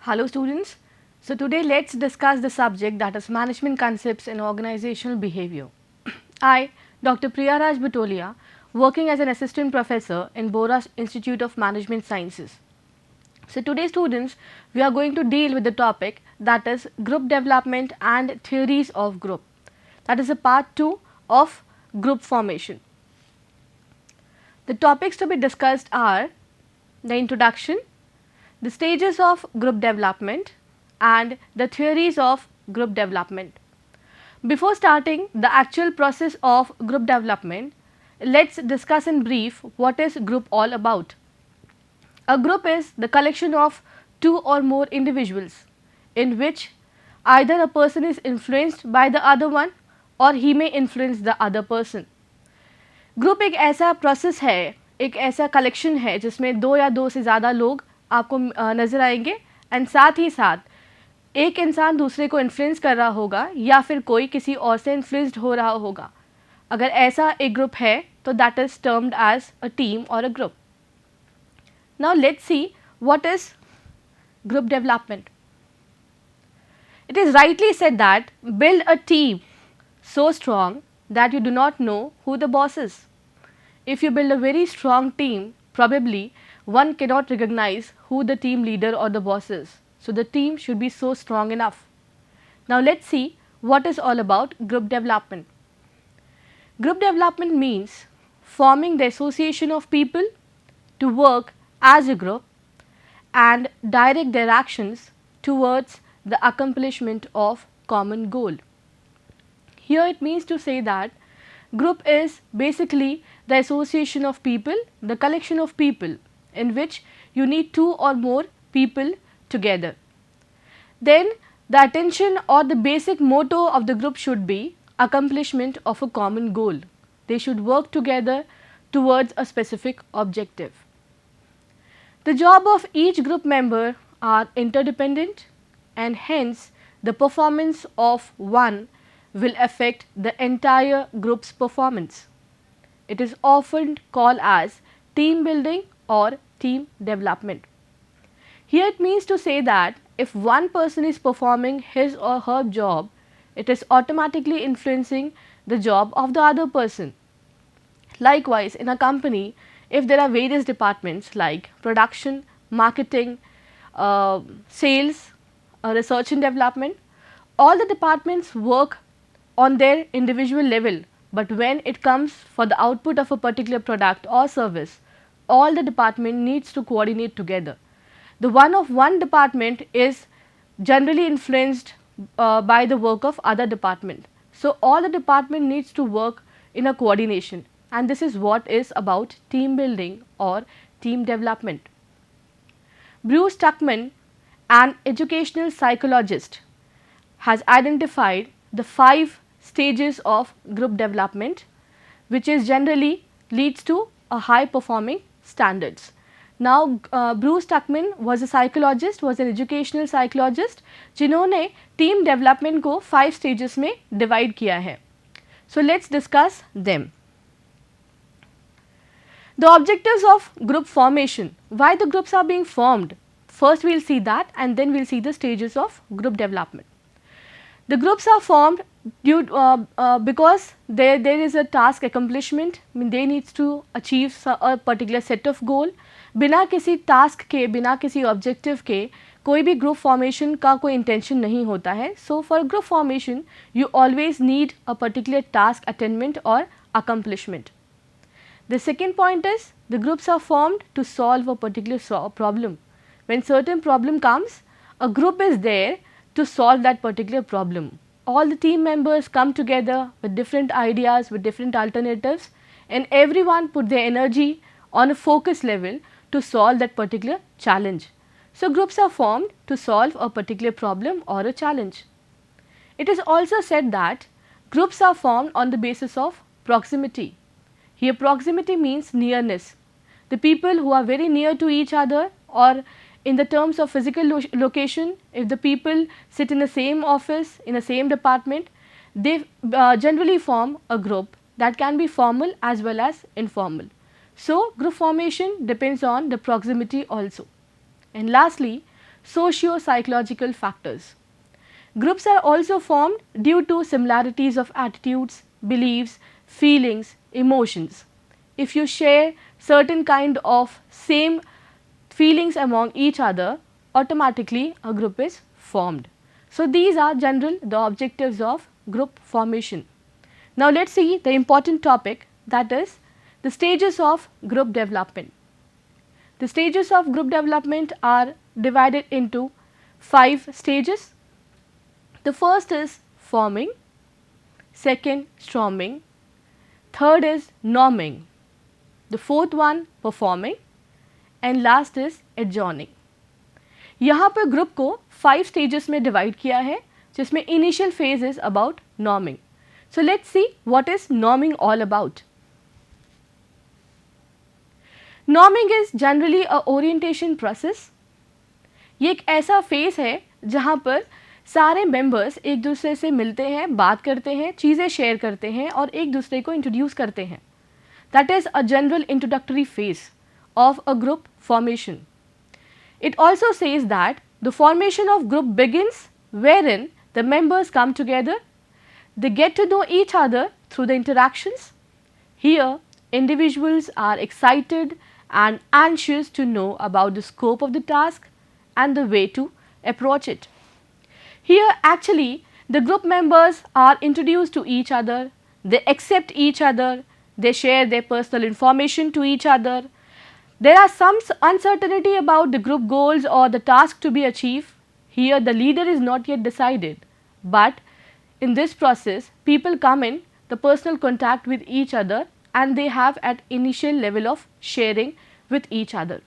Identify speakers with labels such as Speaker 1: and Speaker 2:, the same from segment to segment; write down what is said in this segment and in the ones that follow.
Speaker 1: Hello students. So today let's discuss the subject that is management concepts in organizational behavior. I, Dr. Priyaraj Batolia, working as an assistant professor in Boras Institute of Management Sciences. So today students, we are going to deal with the topic that is group development and theories of group. That is a part 2 of group formation. The topics to be discussed are the introduction, the stages of group development and the theories of group development. Before starting the actual process of group development, let's discuss in brief what is group all about. A group is the collection of two or more individuals in which either a person is influenced by the other one or he may influence the other person. Group एक ऐसा process है, एक ऐसा collection है जिसमें दो या दो से ज़्यादा लोग आपको नज़र आएंगे एंड साथ ही साथ एक इंसान दूसरे को इन्फ्लुएंस कर रहा होगा या फिर कोई किसी और से इन्फ्लुएंस्ड हो रहा होगा. अगर ऐसा एक ग्रुप है तो that is termed as a team और a group. Now let's see what is group development. It is rightly said that build a team so strong that you do not know who the boss is. If you build a very strong team, probably one cannot recognize who the team leader or the boss is. So the team should be so strong enough. Now let's see what is all about group development. Group development means forming the association of people to work as a group and direct their actions towards the accomplishment of common goal. Here it means to say that group is basically the association of people, the collection of people in which you need two or more people together. Then the attention or the basic motto of the group should be accomplishment of a common goal. They should work together towards a specific objective. The job of each group member are interdependent and hence the performance of one will affect the entire group's performance. It is often called as team building or team development. Here it means to say that if one person is performing his or her job, it is automatically influencing the job of the other person. Likewise, in a company, if there are various departments like production, marketing, sales, research and development, all the departments work on their individual level, but when it comes for the output of a particular product or service, all the department needs to coordinate together. The one department is generally influenced by the work of other department. So all the department needs to work in a coordination, and this is what is about team building or team development. Bruce Tuckman, an educational psychologist, has identified the 5 stages of group development, which is generally leads to a high performing standards. Now Bruce Tuckman was a psychologist, was an educational psychologist, जिन्होंने team development को 5 stages में divide किया है. So let's discuss them. The objectives of group formation, why the groups are being formed. First we will see that and then we will see the stages of group development. The groups are formed because there is a task accomplishment, I mean they needs to achieve a particular set of goal. बिना किसी task के, बिना किसी objective के कोई भी group formation का कोई intention नहीं होता है. So for group formation you always need a particular task attainment or accomplishment. The second point is the groups are formed to solve a particular problem. When certain problem comes, a group is there to solve that particular problem. All the team members come together with different ideas, with different alternatives, and everyone put their energy on a focus level to solve that particular challenge. So groups are formed to solve a particular problem or a challenge. It is also said that groups are formed on the basis of proximity. Here proximity means nearness. The people who are very near to each other, or in the terms of physical location, if the people sit in the same office, in the same department, they generally form a group that can be formal as well as informal. So group formation depends on the proximity also. And lastly, socio-psychological factors. Groups are also formed due to similarities of attitudes, beliefs, feelings, emotions. If you share certain kind of same feelings among each other, automatically a group is formed. So, these are the objectives of group formation. Now, let us see the important topic, that is the stages of group development. The stages of group development are divided into 5 stages. The first is forming, second storming, third is norming, the fourth one performing and last is adjourning. यहाँ पर group को 5 stages में divide किया है, जिसमें initial phase is about norming. So let's see what is norming all about. Norming is generally a orientation process. ये एक ऐसा फेज है जहाँ पर सारे मेंबर्स एक दूसरे से मिलते हैं, बात करते हैं, चीज़ें शेयर करते हैं और एक दूसरे को इंट्रोड्यूस करते हैं. That is a general introductory phase of a group formation. It also says that the formation of group begins wherein the members come together, they get to know each other through the interactions. Here individuals are excited and anxious to know about the scope of the task and the way to approach it. Here actually the group members are introduced to each other, they accept each other, they share their personal information to each other. There are some uncertainty about the group goals or the task to be achieved. Here the leader is not yet decided, but in this process people come in the personal contact with each other and they have at initial level of sharing with each other.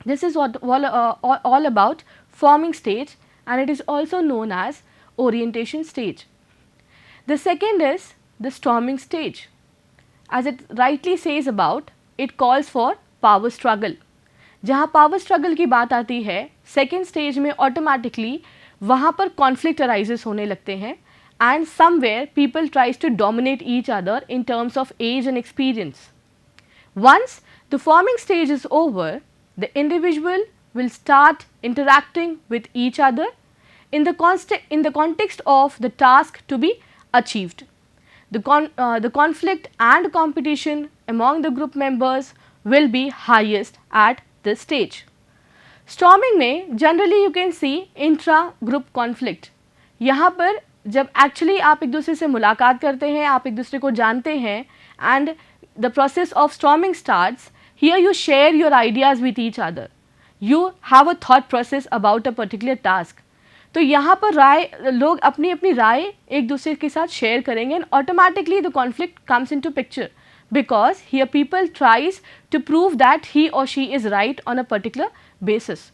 Speaker 1: This is what all about forming stage, and it is also known as orientation stage. The second is the storming stage. As it rightly says about, it calls for power struggle. जहाँ power struggle की बात आती है, second stage में automatically वहाँ पर conflict arises होने लगते हैं and somewhere people tries to dominate each other in terms of age and experience. Once the forming stage is over, the individual will start interacting with each other in the context of the task to be achieved. The conflict and competition among the group members will be highest at this stage. Storming में generally you can see intra group conflict. यहाँ पर जब actually आप एक दूसरे से मुलाकात करते हैं, आप एक दूसरे को जानते हैं and the process of storming starts, here you share your ideas with each other. You have a thought process about a particular task. तो यहाँ पर लोग अपनी अपनी राय एक दूसरे के साथ शेयर करेंगे and automatically the conflict comes into picture. Because here people tries to prove that he or she is right on a particular basis.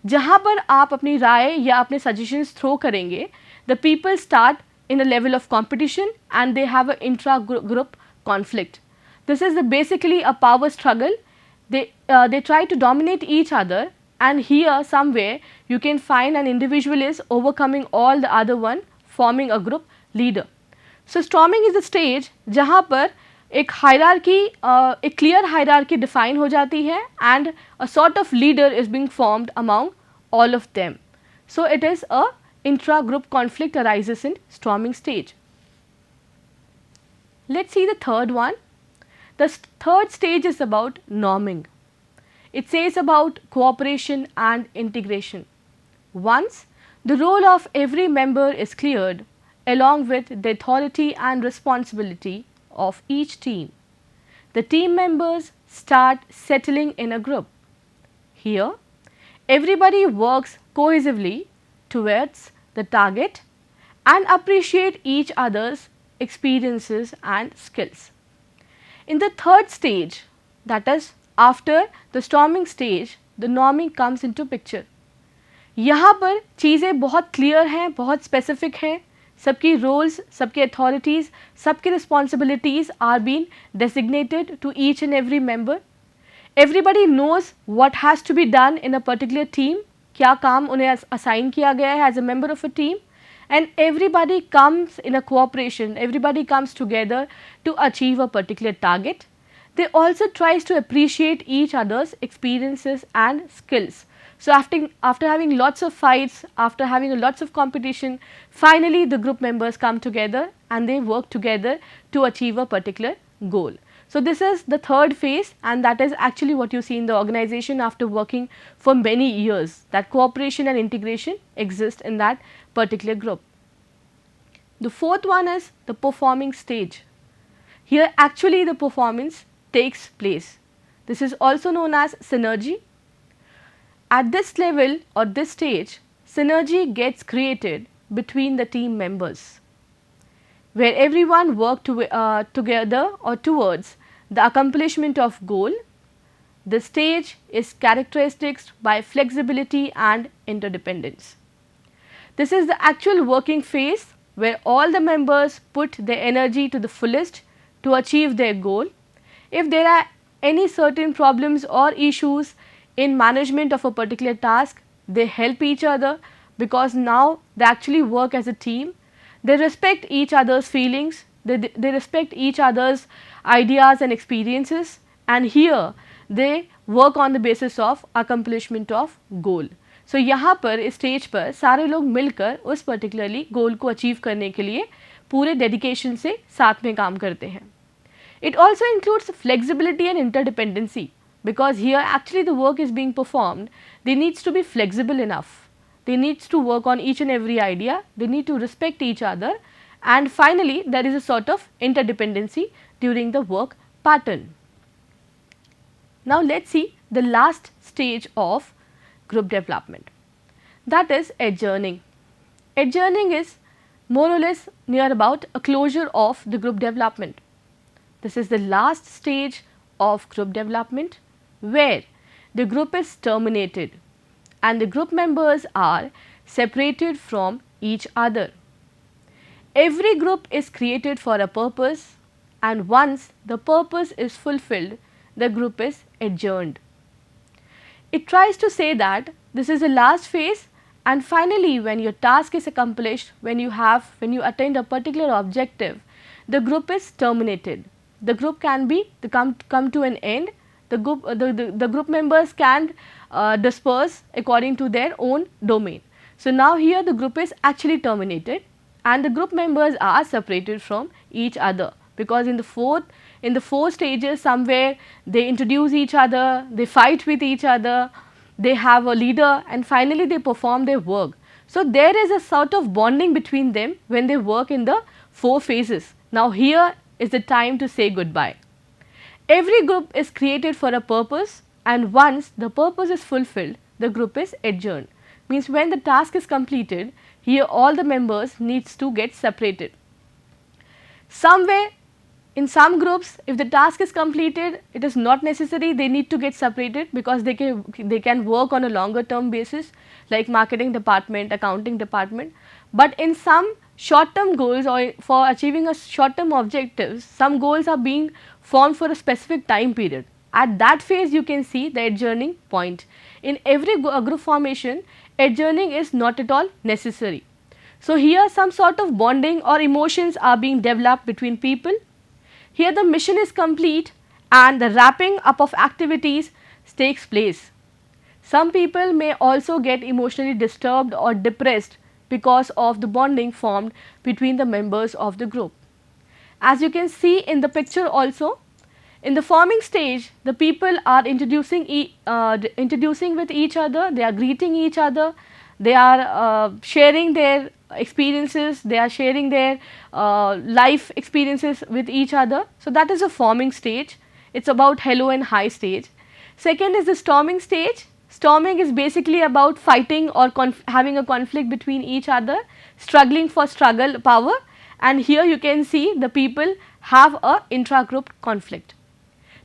Speaker 1: जहाँ पर आप अपनी राय या अपने suggestions throw करेंगे, the people start in a level of competition and they have an intra-group conflict. This is basically a power struggle. They try to dominate each other, and here somewhere you can find an individual is overcoming all the other one, forming a group leader. So storming is the stage जहाँ पर एक hierarchy, एक clear hierarchy define हो जाती है and a sort of leader is being formed among all of them. So it is a intra group conflict arises in storming stage. Let's see the third one. The third stage is about norming. It says about cooperation and integration. Once the role of every member is cleared along with the authority and responsibility of each team, the team members start settling in a group. Here, everybody works cohesively towards the target and appreciate each other's experiences and skills. In the third stage, that is after the storming stage, the norming comes into picture. यहाँ पर चीज़ें बहुत clear हैं, बहुत specific हैं. सबकी roles, सबके authorities, सबकी responsibilities are been designated to each and every member. Everybody knows what has to be done in a particular team. क्या काम उन्हें असाइन किया गया है as a member of a team, and everybody comes in a cooperation, everybody comes together to achieve a particular target. They also tries to appreciate each other's experiences and skills. So, after having lots of fights, after having lots of competition, finally the group members come together and they work together to achieve a particular goal. So, this is the third phase, and that is actually what you see in the organization after working for many years, that cooperation and integration exist in that particular group. The fourth one is the performing stage. Here actually the performance takes place. This is also known as synergy. At this level or this stage, synergy gets created between the team members, where everyone work together or towards the accomplishment of goal. The stage is characterized by flexibility and interdependence. This is the actual working phase where all the members put their energy to the fullest to achieve their goal. If there are any certain problems or issues in management of a particular task, they help each other, because now they actually work as a team. They respect each other's feelings, they respect each other's ideas and experiences, and here they work on the basis of accomplishment of goal. So, यहाँ पर इस stage पर सारे लोग मिलकर उस particularly गोल को achieve करने के लिए पूरे डेडिकेशन से साथ में काम करते हैं. It also includes flexibility and interdependency, because here actually the work is being performed, they needs to be flexible enough, they needs to work on each and every idea, they need to respect each other, and finally there is a sort of interdependency during the work pattern. Now let us see the last stage of group development, that is adjourning. Adjourning is more or less near about a closure of the group development. This is the last stage of group development where the group is terminated and the group members are separated from each other. Every group is created for a purpose, and once the purpose is fulfilled, the group is adjourned. It tries to say that this is the last phase, and finally when your task is accomplished, when you attain a particular objective, the group is terminated. The group can be come to an end. The group members can disperse according to their own domain. So, now here the group is actually terminated and the group members are separated from each other, because in the four stages somewhere they introduce each other, they fight with each other, they have a leader, and finally they perform their work. So, there is a sort of bonding between them when they work in the 4 phases. Now, here is the time to say goodbye. Every group is created for a purpose, and once the purpose is fulfilled, the group is adjourned. Means when the task is completed, here all the members needs to get separated. Somewhere in some groups, if the task is completed, it is not necessary they need to get separated, because they can work on a longer term basis like marketing department, accounting department. But in some short term goals or for achieving a short term objectives, some goals are being formed for a specific time period. At that phase you can see the adjourning point. In every group formation, adjourning is not at all necessary. So, here some sort of bonding or emotions are being developed between people. Here the mission is complete and the wrapping up of activities takes place. Some people may also get emotionally disturbed or depressed because of the bonding formed between the members of the group. As you can see in the picture also, in the forming stage, the people are introducing with each other, they are greeting each other, they are sharing their experiences, they are sharing their life experiences with each other. So, that is a forming stage, it is about hello and hi stage. Second is the storming stage. Storming is basically about fighting or having a conflict between each other, struggling for power, and here you can see the people have a intra-group conflict.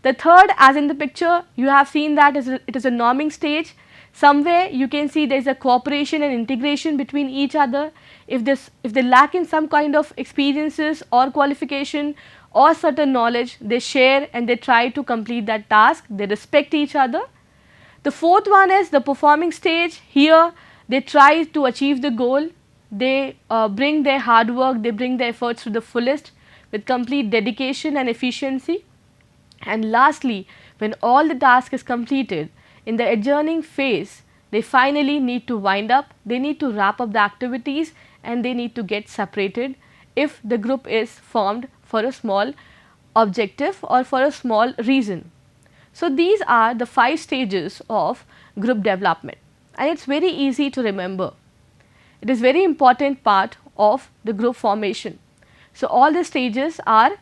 Speaker 1: The third, as in the picture you have seen that it is a norming stage. Somewhere you can see there is a cooperation and integration between each other. If they lack in some kind of experiences or qualification or certain knowledge, they share and they try to complete that task, they respect each other. The fourth one is the performing stage. Here they try to achieve the goal, they bring their hard work, they bring their efforts to the fullest with complete dedication and efficiency. And lastly, when all the task is completed, in the adjourning phase, they finally need to wind up, they need to wrap up the activities and they need to get separated if the group is formed for a small objective or for a small reason. So, these are the 5 stages of group development and it is very easy to remember. It is very important part of the group formation. So, all the stages are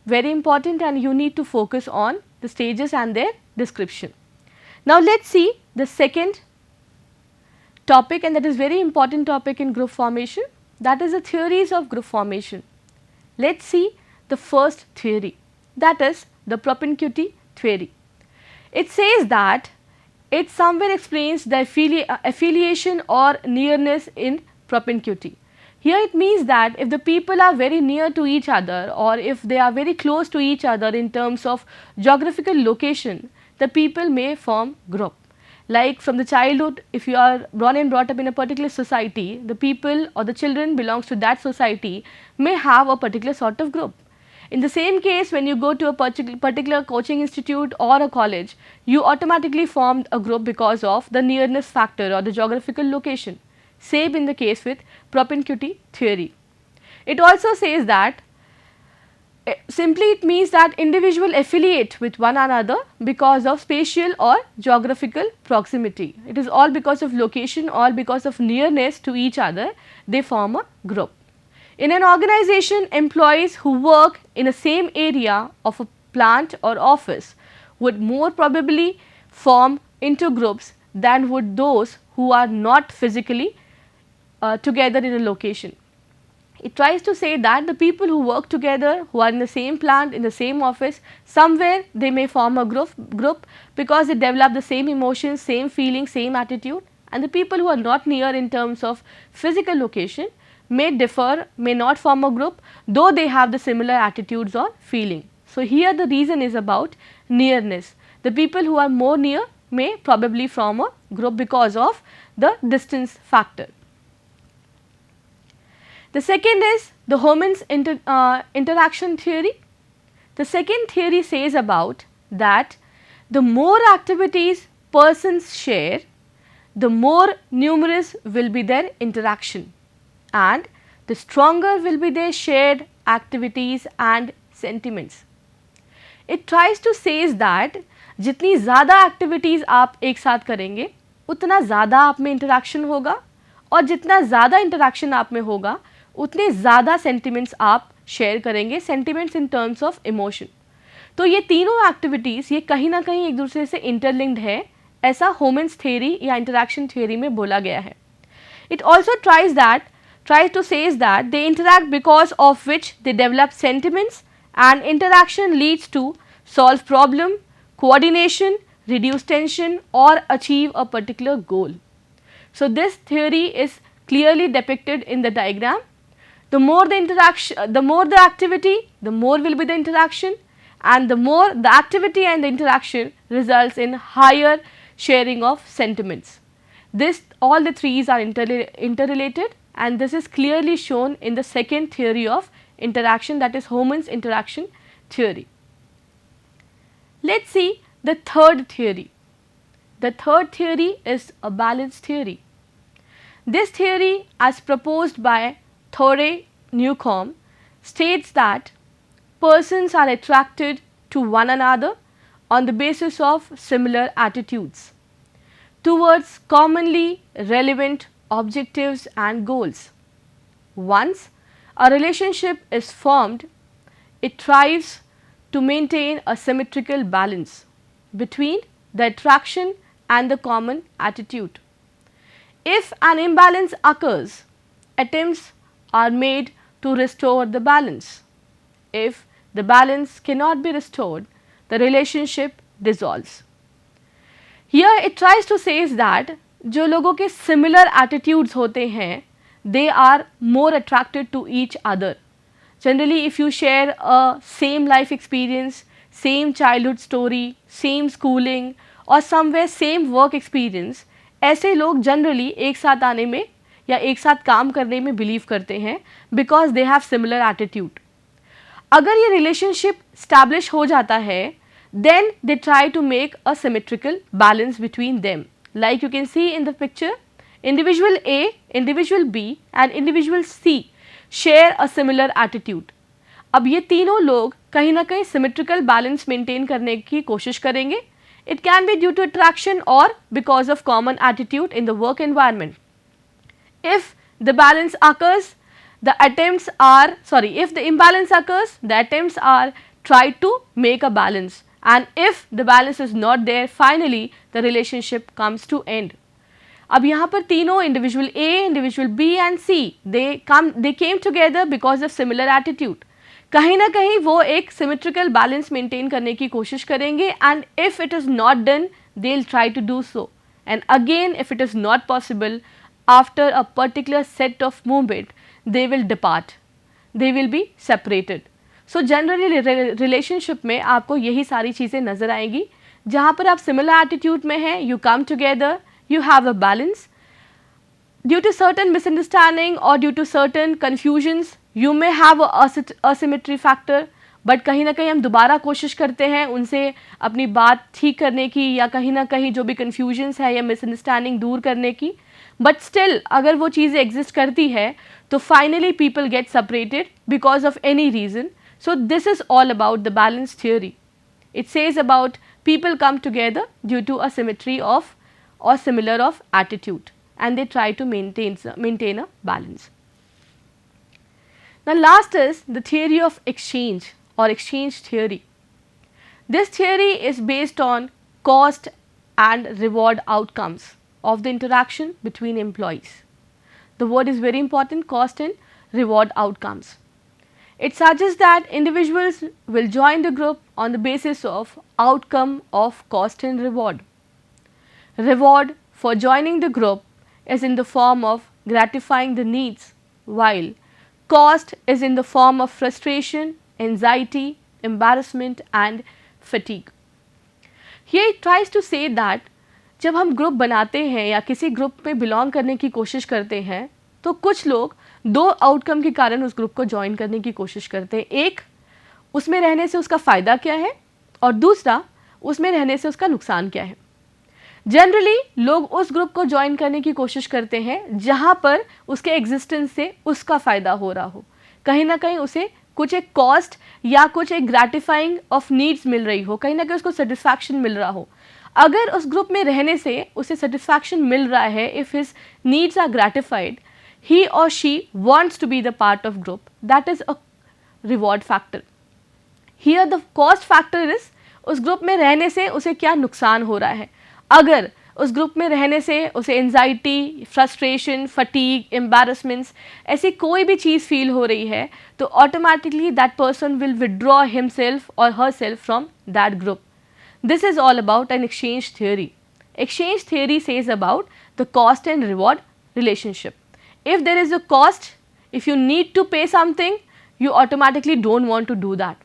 Speaker 1: very important and you need to focus on the stages and their description. Now, let us see the second topic, and that is very important topic in group formation, that is the theories of group formation. Let us see the first theory, that is the propinquity theory. It says that it somewhere explains the affiliation or nearness in propinquity. Here it means that if the people are very near to each other or if they are very close to each other in terms of geographical location, the people may form group. Like from the childhood, if you are born and brought up in a particular society, the people or the children belongs to that society may have a particular sort of group. In the same case, when you go to a particular coaching institute or a college, you automatically form a group because of the nearness factor or the geographical location. Same in the case with propinquity theory. It also says that simply it means that individual affiliate with one another because of spatial or geographical proximity. It is all because of location or because of nearness to each other, they form a group. In an organization, employees who work in the same area of a plant or office would more probably form into groups than would those who are not physically together in a location. It tries to say that the people who work together, who are in the same plant, in the same office, somewhere they may form a group because they develop the same emotions, same feelings, same attitude, and the people who are not near in terms of physical location may differ, may not form a group, though they have the similar attitudes or feeling. So, here the reason is about nearness. The people who are more near may probably form a group because of the distance factor. The second is the Homans Interaction Theory. The second theory says about that the more activities persons share, the more numerous will be their interaction and the stronger will be their shared activities and sentiments. It tries to says that जितनी ज़्यादा activities आप एक साथ करेंगे उतना ज़्यादा आप में interaction होगा और जितना ज़्यादा interaction आप में होगा उतने ज़्यादा sentiments आप share करेंगे, sentiments in terms of emotion. तो ये तीनों activities ये कहीं ना कहीं एक दूसरे से interlinked है, ऐसा Homans theory या interaction theory में बोला गया है. It also tries to says that they interact because of which they develop sentiments and interaction leads to solve problem, coordination, reduce tension or achieve a particular goal. So, this theory is clearly depicted in the diagram. The more the interaction, the more the activity, the more will be the interaction, and the more the activity and the interaction results in higher sharing of sentiments. This all the threes are interrelated and this is clearly shown in the second theory of interaction, that is Homans Interaction Theory. Let us see the third theory. The third theory is a balance theory. This theory, as proposed by Theodore Newcomb, states that persons are attracted to one another on the basis of similar attitudes towards commonly relevant objectives and goals. Once a relationship is formed, it tries to maintain a symmetrical balance between the attraction and the common attitude. If an imbalance occurs, attempts are made to restore the balance. If the balance cannot be restored, the relationship dissolves. Here it tries to say that जो लोगों के similar attitudes होते हैं, they are more attracted to each other. Generally, if you share a same life experience, same childhood story, same schooling or somewhere same work experience, ऐसे लोग generally एक साथ आने में या एक साथ काम करने में believe करते हैं because they have similar attitude. अगर ये relationship establish हो जाता है, then they try to make a symmetrical balance between them. Like you can see in the picture, individual A, individual B and individual C share a similar attitude. अब ये तीनों लोग कहीं ना कहीं सिमेट्रिकल बैलेंस मेंटेन करने की कोशिश करेंगे. It can be due to attraction or because of common attitude in the work environment. If the balance occurs, if the imbalance occurs, the attempts are try to make a balance, and if the balance is not there, finally the relationship comes to end. अब यहाँ पर तीनों individual A, individual B and C they came together because of similar attitude. कहीं ना कहीं वो एक symmetrical balance maintain करने की कोशिश करेंगे, and if it is not done they will try to do so, and again if it is not possible after a particular set of movement they will depart, they will be separated. So generally relationship में आपको यही सारी चीज़ें नज़र आएंगी. जहाँ पर आप सिमिलर एटीट्यूड में हैं, you come together, you have a balance. Due to certain misunderstanding or due to certain confusions, you may have a asymmetry factor, but कहीं ना कहीं हम दोबारा कोशिश करते हैं उनसे अपनी बात ठीक करने की, या कहीं ना कहीं जो भी confusions है या misunderstanding दूर करने की. But still अगर वो चीज़ें exist करती है तो finally people get separated because of any reason. So this is all about the balance theory. It says about people come together due to a symmetry of or similar of attitude, and they try to maintain a balance. Now last is the theory of exchange or exchange theory. This theory is based on cost and reward outcomes of the interaction between employees. The word is very important, cost and reward outcomes. It suggests that individuals will join the group on the basis of outcome of cost and reward. Reward for joining the group is in the form of gratifying the needs, while cost is in the form of frustration, anxiety, embarrassment and fatigue. Here it tries to say that जब हम group बनाते हैं या किसी group में belong करने की कोशिश करते हैं तो कुछ लोग दो आउटकम के कारण उस ग्रुप को ज्वाइन करने की कोशिश करते हैं. एक, उसमें रहने से उसका फ़ायदा क्या है, और दूसरा, उसमें रहने से उसका नुकसान क्या है. जनरली लोग उस ग्रुप को ज्वाइन करने की कोशिश करते हैं जहाँ पर उसके एग्जिस्टेंस से उसका फ़ायदा हो रहा हो, कहीं ना कहीं उसे कुछ एक कॉस्ट या कुछ एक ग्रेटिफाइंग ऑफ नीड्स मिल रही हो, कहीं ना कहीं उसको सेटिस्फैक्शन मिल रहा हो. अगर उस ग्रुप में रहने से उसे सेटिस्फैक्शन मिल रहा है, if his needs are gratified, he or she wants to be the part of group, that is a reward factor. Here the cost factor is उस ग्रुप में रहने से उसे क्या नुकसान हो रहा है. अगर उस ग्रुप में रहने से उसे एंजाइटी, फ्रस्ट्रेशन, फटीग, एम्बैरसमेंट्स ऐसी कोई भी चीज़ फील हो रही है तो automatically that person will withdraw himself और herself from that group. This is all about an exchange theory. Exchange theory says about the cost and reward relationship. If there is a cost, if you need to pay something, you automatically don't want to do that.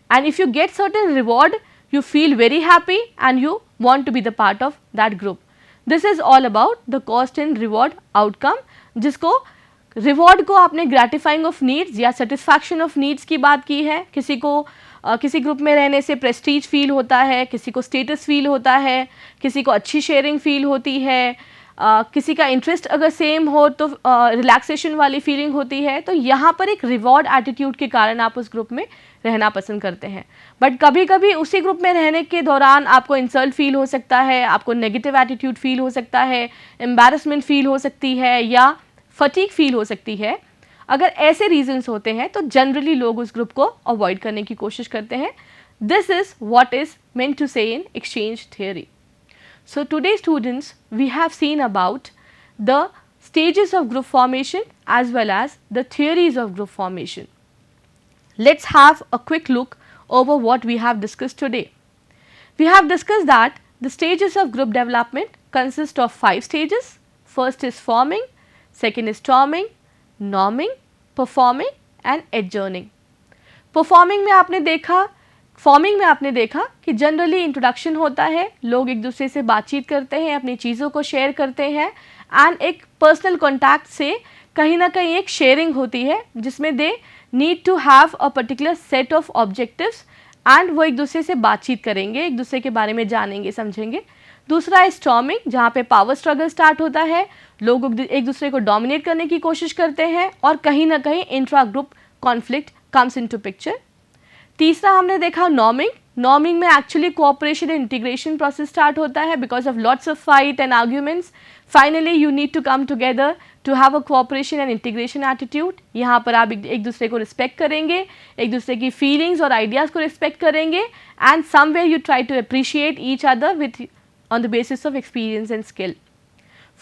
Speaker 1: And if you get certain reward, you feel very happy and you want to be the part of that group. This is all about the cost and reward outcome, जिसको reward को आपने gratifying of needs या satisfaction of needs की बात की है. किसी को किसी ग्रुप में रहने से प्रेस्टीज फील होता है, किसी को स्टेटस फील होता है, किसी को अच्छी शेयरिंग फील होती है, किसी का इंटरेस्ट अगर सेम हो तो रिलैक्सेशन वाली फीलिंग होती है. तो यहाँ पर एक रिवॉर्ड एटीट्यूड के कारण आप उस ग्रुप में रहना पसंद करते हैं. बट कभी कभी उसी ग्रुप में रहने के दौरान आपको इंसल्ट फील हो सकता है, आपको नेगेटिव एटीट्यूड फील हो सकता है, एम्बैरसमेंट फील हो सकती है या फटीग फील हो सकती है. अगर ऐसे रीजंस होते हैं तो जनरली लोग उस ग्रुप को अवॉइड करने की कोशिश करते हैं. This is what is meant to say in exchange theory. So today students, we have seen about the stages of group formation as well as the theories of group formation. Let's have a quick look over what we have discussed today. We have discussed that the stages of group development consist of 5 stages. First is forming, second is storming, norming, performing and adjourning. Performing में आपने देखा, forming में आपने देखा कि generally introduction होता है, लोग एक दूसरे से बातचीत करते हैं, अपनी चीज़ों को शेयर करते हैं एंड एक पर्सनल कॉन्टैक्ट से कहीं ना कहीं एक शेयरिंग होती है जिसमें they need to have a particular set of objectives and वो एक दूसरे से बातचीत करेंगे, एक दूसरे के बारे में जानेंगे, समझेंगे. दूसरा है स्टॉर्मिंग, जहाँ पे पावर स्ट्रगल स्टार्ट होता है, लोग एक दूसरे को डोमिनेट करने की कोशिश करते हैं और कहीं ना कहीं intra group conflict comes into picture. तीसरा हमने देखा नॉर्मिंग। नॉर्मिंग में actually cooperation and integration process start होता है because of lots of fight and arguments. Finally you need to come together to have a cooperation and integration attitude. यहाँ पर आप एक दूसरे को रिस्पेक्ट करेंगे, एक दूसरे की फीलिंग्स और आइडियाज़ को रिस्पेक्ट करेंगे and somewhere you try to appreciate each other with on the basis of experience and skill.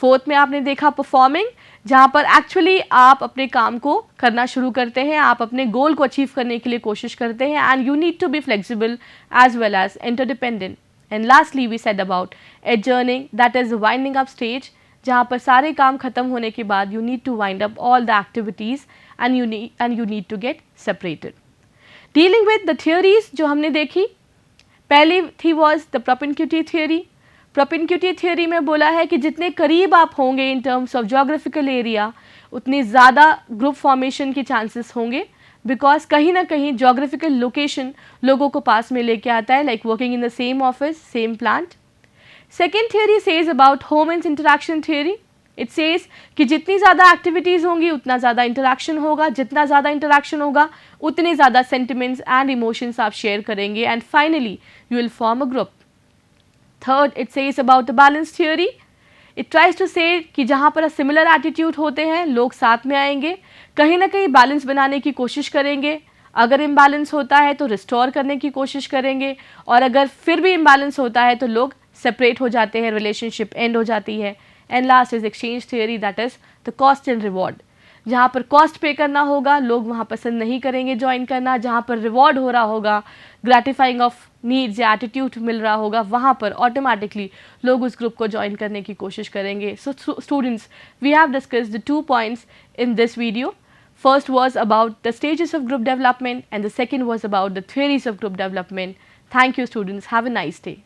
Speaker 1: Fourth में आपने देखा परफॉर्मिंग, जहाँ पर एक्चुअली आप अपने काम को करना शुरू करते हैं, आप अपने गोल को अचीव करने के लिए कोशिश करते हैं and you need to be flexible as well as interdependent. And lastly we said about adjourning, that is winding up stage, जहाँ पर सारे काम खत्म होने के बाद you need to wind up all the activities and you need to get separated. Dealing with the theories जो हमने देखी, पहली थी was the propinquity theory. Propinquity theory में बोला है कि जितने करीब आप होंगे इन टर्म्स ऑफ जोग्राफिकल एरिया, उतनी ज़्यादा ग्रुप फॉर्मेशन के चांसेस होंगे, बिकॉज कहीं ना कहीं जोग्राफिकल लोकेशन लोगों को पास में लेके आता है, like working in the same office, same plant. Second theory says about Homans interaction theory. It says कि जितनी ज़्यादा एक्टिविटीज़ होंगी उतना ज़्यादा इंटरैक्शन होगा, जितना ज़्यादा इंटरैक्शन होगा उतने ज़्यादा सेंटिमेंट्स एंड इमोशंस आप शेयर करेंगे and finally you will form a group. Third, it says about the balance theory. It tries to say कि जहाँ पर सिमिलर एटीट्यूड होते हैं लोग साथ में आएंगे, कहीं ना कहीं बैलेंस बनाने की कोशिश करेंगे, अगर इम्बैलेंस होता है तो रिस्टोर करने की कोशिश करेंगे और अगर फिर भी इम्बैलेंस होता है तो लोग सेपरेट हो जाते हैं, रिलेशनशिप एंड हो जाती है। And last is exchange theory, that is the cost and reward. जहाँ पर कॉस्ट पे करना होगा लोग वहाँ पसंद नहीं करेंगे ज्वाइन करना, जहाँ पर रिवॉर्ड हो रहा होगा, ग्रेटिफाइंग ऑफ नीड्स या एटीट्यूड मिल रहा होगा, वहाँ पर ऑटोमेटिकली लोग उस ग्रुप को ज्वाइन करने की कोशिश करेंगे। So students, we have discussed the 2 points in this video. First was about the stages of group development and the second was about the theories of group development. Thank you students. Have a nice day.